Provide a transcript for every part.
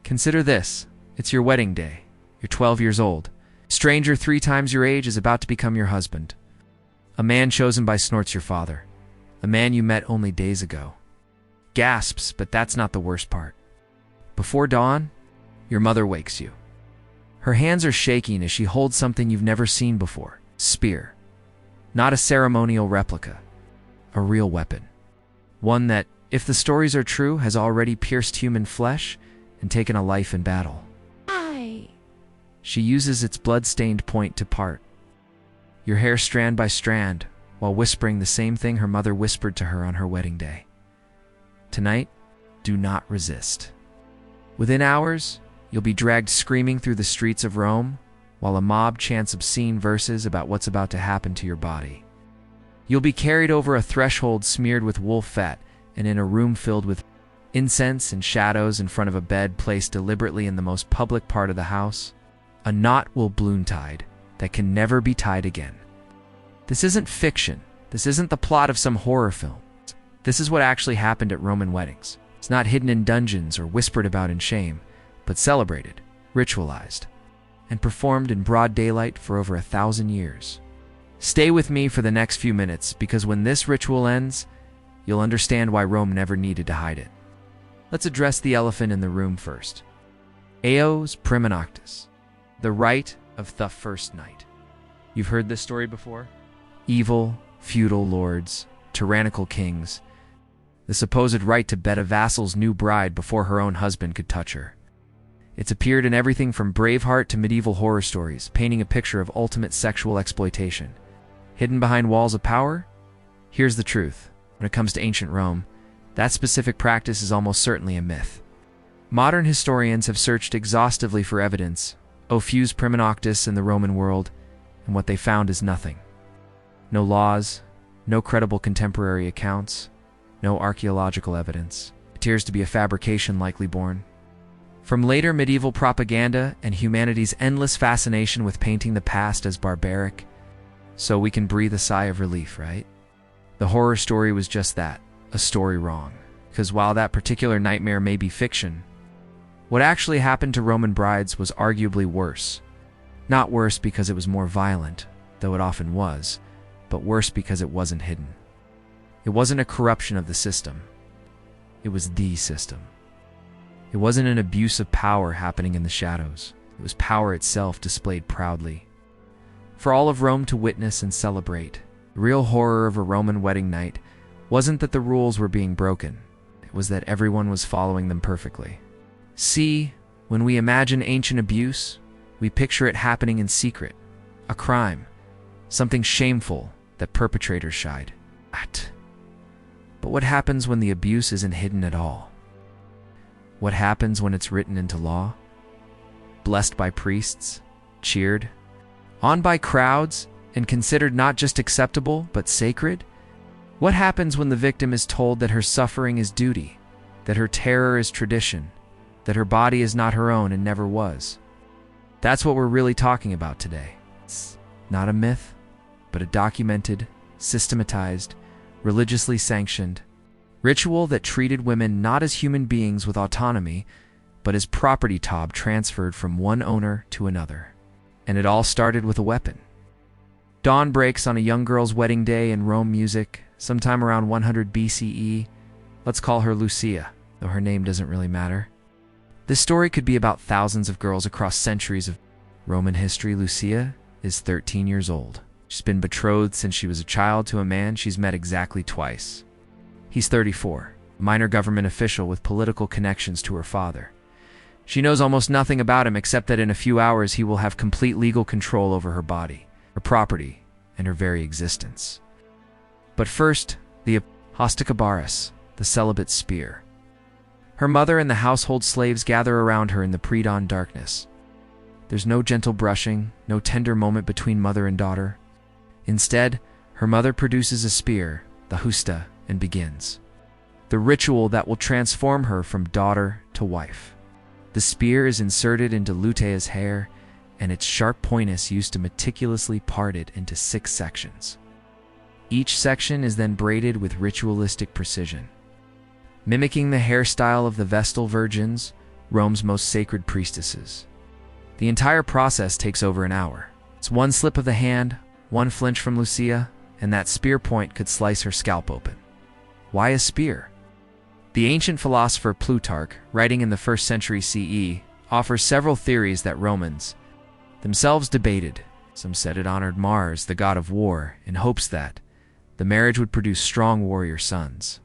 Consider this. It's your wedding day. You're 12 years old. A stranger 3 times your age is about to become your husband. A man chosen by Snort's your father. A man you met only days ago. Gasps, but that's not the worst part. Before dawn, your mother wakes you. Her hands are shaking as she holds something you've never seen before. Spear. Not a ceremonial replica. A real weapon. One that, if the stories are true, has already pierced human flesh and taken a life in battle. Hi. She uses its blood-stained point to part your hair strand by strand, while whispering the same thing her mother whispered to her on her wedding day. Tonight, do not resist. Within hours, you'll be dragged screaming through the streets of Rome, while a mob chants obscene verses about what's about to happen to your body. You'll be carried over a threshold smeared with wolf fat and in a room filled with incense and shadows in front of a bed placed deliberately in the most public part of the house. A knot will balloon tied that can never be tied again. This isn't fiction. This isn't the plot of some horror film. This is what actually happened at Roman weddings. It's not hidden in dungeons or whispered about in shame, but celebrated, ritualized, and performed in broad daylight for over 1,000 years. Stay with me for the next few minutes, because when this ritual ends, you'll understand why Rome never needed to hide it. Let's address the elephant in the room first. Eos Prima Noctis, the rite of the first night. You've heard this story before? Evil, feudal lords, tyrannical kings, the supposed right to bed a vassal's new bride before her own husband could touch her. It's appeared in everything from Braveheart to medieval horror stories, painting a picture of ultimate sexual exploitation. Hidden behind walls of power? Here's the truth. When it comes to ancient Rome, that specific practice is almost certainly a myth. Modern historians have searched exhaustively for evidence, Ophiu's Prima Noctis in the Roman world, and what they found is nothing. No laws, no credible contemporary accounts, no archaeological evidence. It appears to be a fabrication likely born from later medieval propaganda and humanity's endless fascination with painting the past as barbaric, so we can breathe a sigh of relief, right? The horror story was just that, a story wrong. Because while that particular nightmare may be fiction, what actually happened to Roman brides was arguably worse. Not worse because it was more violent, though it often was, but worse because it wasn't hidden. It wasn't a corruption of the system. It was the system. It wasn't an abuse of power happening in the shadows. It was power itself displayed proudly, for all of Rome to witness and celebrate. The real horror of a Roman wedding night wasn't that the rules were being broken. It was that everyone was following them perfectly. See, when we imagine ancient abuse, we picture it happening in secret, a crime, something shameful that perpetrators shied at. But what happens when the abuse isn't hidden at all? What happens when it's written into law? Blessed by priests, cheered on by crowds, and considered not just acceptable, but sacred? What happens when the victim is told that her suffering is duty, that her terror is tradition, that her body is not her own and never was? That's what we're really talking about today. It's not a myth, but a documented, systematized, religiously sanctioned ritual that treated women not as human beings with autonomy, but as property transferred from one owner to another. And it all started with a weapon. Dawn breaks on a young girl's wedding day in Rome music, sometime around 100 BCE. Let's call her Lucia, though her name doesn't really matter. This story could be about thousands of girls across centuries of Roman history. Lucia is 13 years old. She's been betrothed since she was a child to a man she's met exactly twice. He's 34, a minor government official with political connections to her father. She knows almost nothing about him except that in a few hours he will have complete legal control over her body, her property, and her very existence. But first, the Hosticabaris, the celibate spear. Her mother and the household slaves gather around her in the pre-dawn darkness. There's no gentle brushing, no tender moment between mother and daughter. Instead, her mother produces a spear, the husta, and begins the ritual that will transform her from daughter to wife. The spear is inserted into Lutea's hair, and its sharp point is used to meticulously part it into 6 sections. Each section is then braided with ritualistic precision. Mimicking the hairstyle of the Vestal virgins, Rome's most sacred priestesses. The entire process takes over an hour. It's one slip of the hand, one flinch from Lucia, and that spear point could slice her scalp open. Why a spear? The ancient philosopher Plutarch, writing in the 1st century CE, offers several theories that Romans themselves debated. Some said it honored Mars, the god of war, in hopes that the marriage would produce strong warrior sons.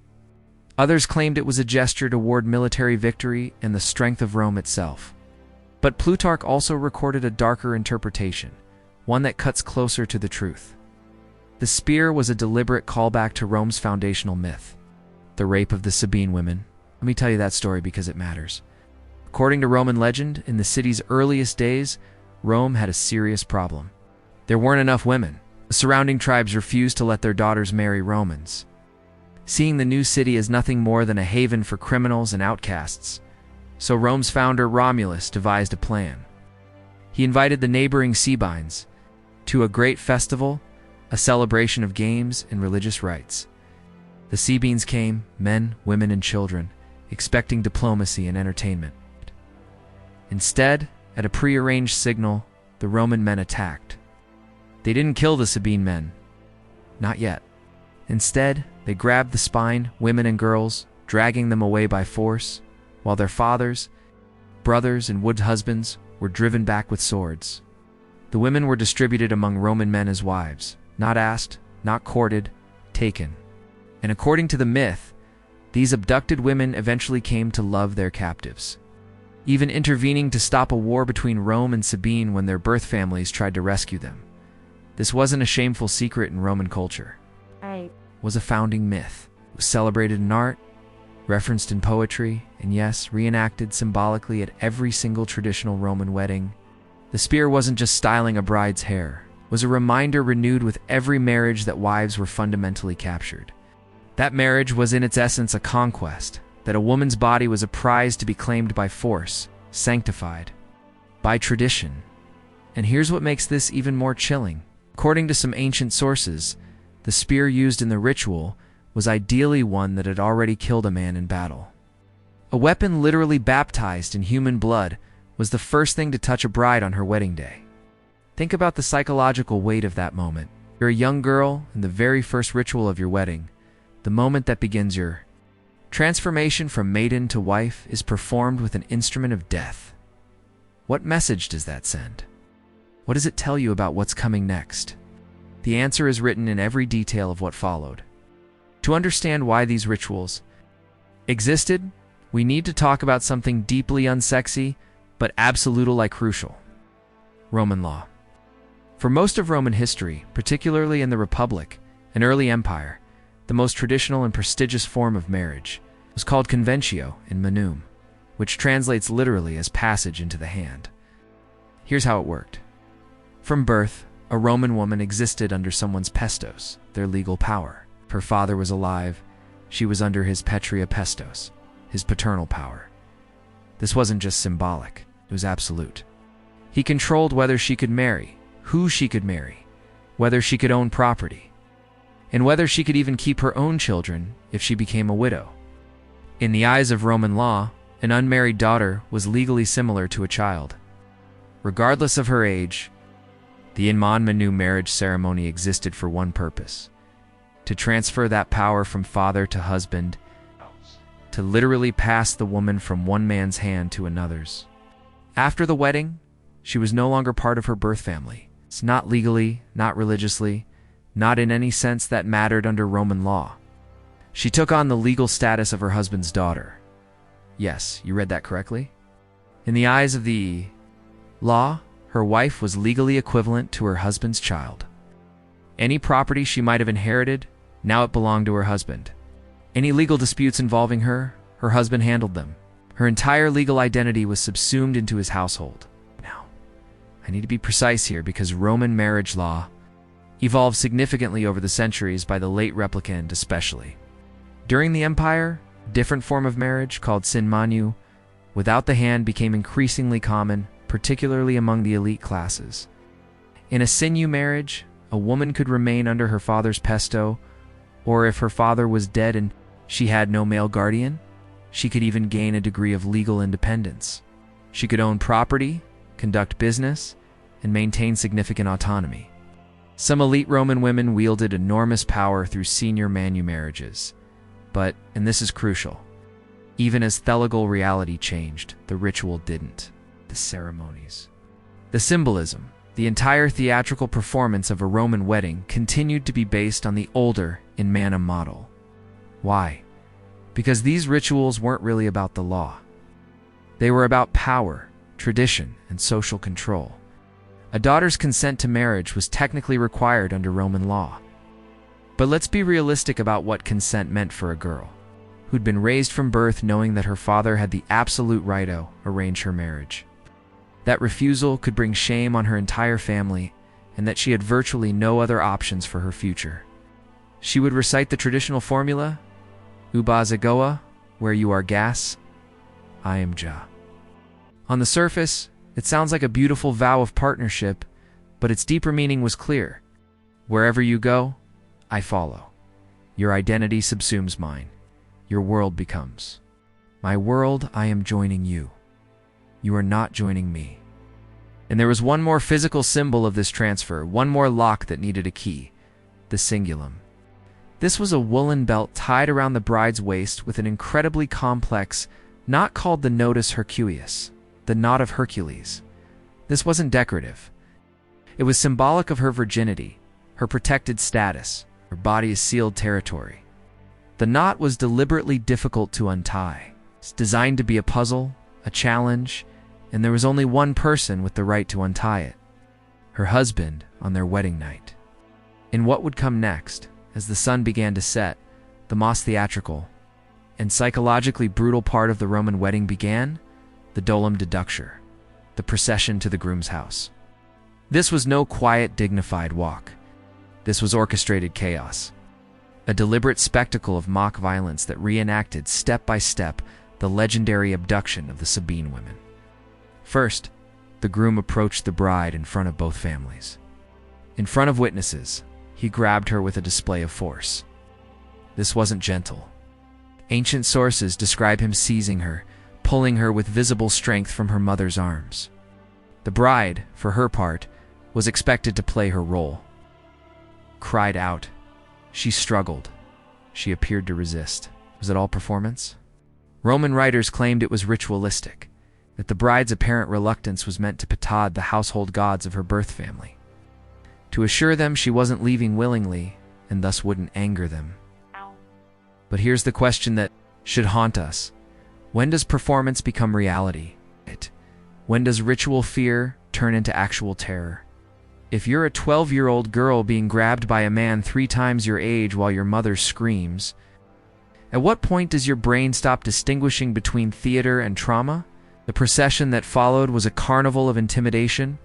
Others claimed it was a gesture toward military victory and the strength of Rome itself. But Plutarch also recorded a darker interpretation, one that cuts closer to the truth. The spear was a deliberate callback to Rome's foundational myth, the rape of the Sabine women. Let me tell you that story because it matters. According to Roman legend, in the city's earliest days, Rome had a serious problem. There weren't enough women. The surrounding tribes refused to let their daughters marry Romans. Seeing the new city as nothing more than a haven for criminals and outcasts, so Rome's founder Romulus devised a plan. He invited the neighboring Sabines to a great festival, a celebration of games and religious rites. The Sabines came, men, women, and children, expecting diplomacy and entertainment. Instead, at a prearranged signal, the Roman men attacked. They didn't kill the Sabine men. Not yet. Instead, they grabbed the spine, women and girls, dragging them away by force, while their fathers, brothers, and wood husbands were driven back with swords. The women were distributed among Roman men as wives, not asked, not courted, taken. And according to the myth, these abducted women eventually came to love their captives, even intervening to stop a war between Rome and Sabine when their birth families tried to rescue them. This wasn't a shameful secret in Roman culture. It was a founding myth. It was celebrated in art, referenced in poetry, and yes, reenacted symbolically at every single traditional Roman wedding. The spear wasn't just styling a bride's hair. It was a reminder renewed with every marriage that wives were fundamentally captured. That marriage was in its essence a conquest, that a woman's body was a prize to be claimed by force, sanctified by tradition. And here's what makes this even more chilling. According to some ancient sources, the spear used in the ritual was ideally one that had already killed a man in battle. A weapon literally baptized in human blood was the first thing to touch a bride on her wedding day. Think about the psychological weight of that moment. You're a young girl, and the very first ritual of your wedding, the moment that begins your transformation from maiden to wife, is performed with an instrument of death. What message does that send? What does it tell you about what's coming next? The answer is written in every detail of what followed. To understand why these rituals existed, we need to talk about something deeply unsexy, but absolutely crucial: Roman law. For most of Roman history, particularly in the Republic and early Empire, the most traditional and prestigious form of marriage was called conventio in manum, which translates literally as passage into the hand. Here's how it worked. From birth, a Roman woman existed under someone's pestos, their legal power. If her father was alive, she was under his patria pestos, his paternal power. This wasn't just symbolic, it was absolute. He controlled whether she could marry, who she could marry, whether she could own property, and whether she could even keep her own children if she became a widow. In the eyes of Roman law, an unmarried daughter was legally similar to a child. Regardless of her age, the in manu marriage ceremony existed for one purpose: to transfer that power from father to husband, to literally pass the woman from one man's hand to another's. After the wedding, she was no longer part of her birth family. It's not legally, not religiously, not in any sense that mattered under Roman law. She took on the legal status of her husband's daughter. Yes, you read that correctly. In the eyes of the law, her wife was legally equivalent to her husband's child. Any property she might have inherited, now it belonged to her husband. Any legal disputes involving her, her husband handled them. Her entire legal identity was subsumed into his household. Now, I need to be precise here because Roman marriage law evolved significantly over the centuries, by the late replicant especially. During the Empire, a different form of marriage, called sin manu, without the hand, became increasingly common, particularly among the elite classes. In a sinu marriage, a woman could remain under her father's pesto, or if her father was dead and she had no male guardian, She could even gain a degree of legal independence. She could own property, conduct business, and maintain significant autonomy. Some elite Roman women wielded enormous power through senior manu marriages. But, and this is crucial, even as theological reality changed, the ritual didn't. The ceremonies, the symbolism, the entire theatrical performance of a Roman wedding continued to be based on the older in manum model. Why? Because these rituals weren't really about the law. They were about power, tradition, and social control. A daughter's consent to marriage was technically required under Roman law. But let's be realistic about what consent meant for a girl who'd been raised from birth knowing that her father had the absolute right to arrange her marriage. That refusal could bring shame on her entire family, and that she had virtually no other options for her future. She would recite the traditional formula, Uba Zagoa, where you are gas, I am Ja. On the surface, it sounds like a beautiful vow of partnership, but its deeper meaning was clear. Wherever you go, I follow. Your identity subsumes mine. Your world becomes my world. I am joining you. You are not joining me. And there was one more physical symbol of this transfer, one more lock that needed a key, the cingulum. This was a woolen belt tied around the bride's waist with an incredibly complex knot called the nodus Herculeus, the knot of Hercules. This wasn't decorative. It was symbolic of her virginity, her protected status, her body's sealed territory. The knot was deliberately difficult to untie. It's designed to be a puzzle, a challenge, and there was only one person with the right to untie it: her husband on their wedding night. In what would come next, as the sun began to set, the most theatrical and psychologically brutal part of the Roman wedding began: the dolum deducture, the procession to the groom's house. This was no quiet, dignified walk. This was orchestrated chaos, a deliberate spectacle of mock violence that reenacted step by step the legendary abduction of the Sabine women. First, the groom approached the bride in front of both families. In front of witnesses, he grabbed her with a display of force. This wasn't gentle. Ancient sources describe him seizing her, pulling her with visible strength from her mother's arms. The bride, for her part, was expected to play her role. Cried out. She struggled. She appeared to resist. Was it all performance? Roman writers claimed it was ritualistic, that the bride's apparent reluctance was meant to petard the household gods of her birth family, to assure them she wasn't leaving willingly and thus wouldn't anger them. But here's the question that should haunt us. When does performance become reality? When does ritual fear turn into actual terror? If you're a 12-year-old girl being grabbed by a man 3 times your age while your mother screams, at what point does your brain stop distinguishing between theater and trauma? The procession that followed was a carnival of intimidation.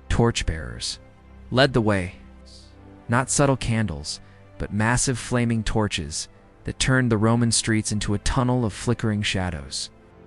Torchbearers led the way. Not subtle candles, but massive flaming torches that turned the Roman streets into a tunnel of flickering shadows.